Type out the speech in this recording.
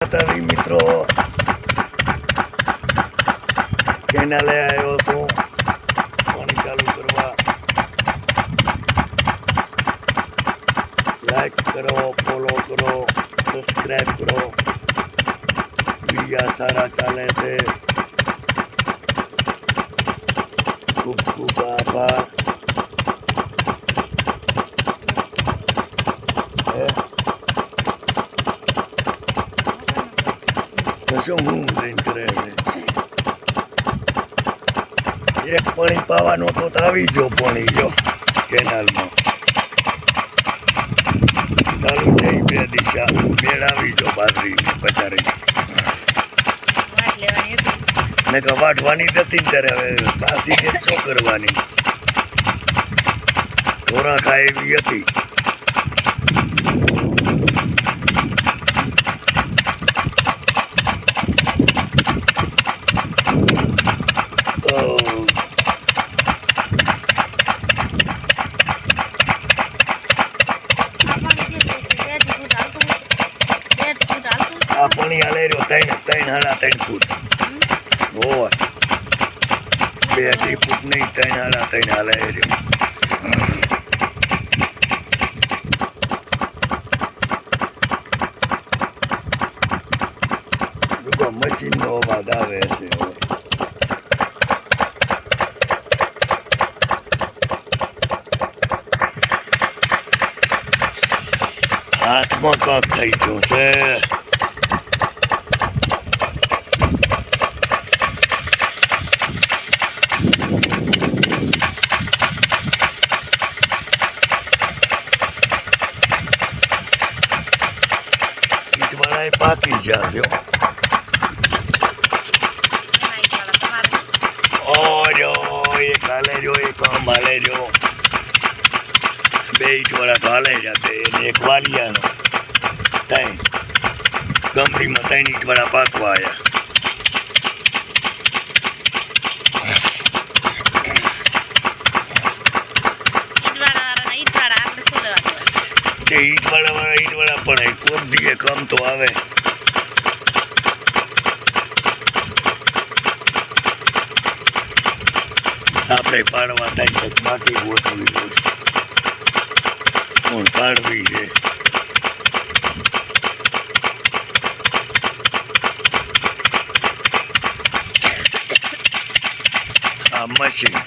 માતાજી મિત્રો, કેનાલે આવ્યો છું પાણી ચાલુ કરવા. લાઈક કરો, ફોલો કરો, સબસ્ક્રાઈબ કરો. વિડિયા સારા ચાલે છે. ખૂબ ખૂબ આભાર. શું હું કરે છે? એક પાણી પાવાનો તો આવી જો પાણી જો કેનાલમાં ચાલુ થઈ બે દિશા મેળ આવી જો બાજરી પચારી મેં કહા વાટવાની નથી ત્યારે હવે પાછી કે શું કરવાની ઢોરા ખાય એવી હતી. આ પાણી હાલે રહ્યો 3.5 ફૂટ. હોય 2 ફૂટ નહીં 3.5 હાલે રહ્યો. મશીનનો અવાજ આવે છે. હાથમાં કાંક થઈ ગયું છે. ઈટવાળા પાકી જશે. એક હાલે રહ્યો એક આમ હાલે રહ્યો. 2 ઈટવાળા તો હાલે રહ્યા બે અને એક વાલિયાનો 3 ગમડીમાં 3 ઈટવાળા પાકવા આવ્યા. તે ઈટવાળા પણ કોક દીએ કામ તો આવે. આપણે પાડવા થાય છે બાકી ગોઠવી જોઈએ કોણ પાડવી છે. આ મશીન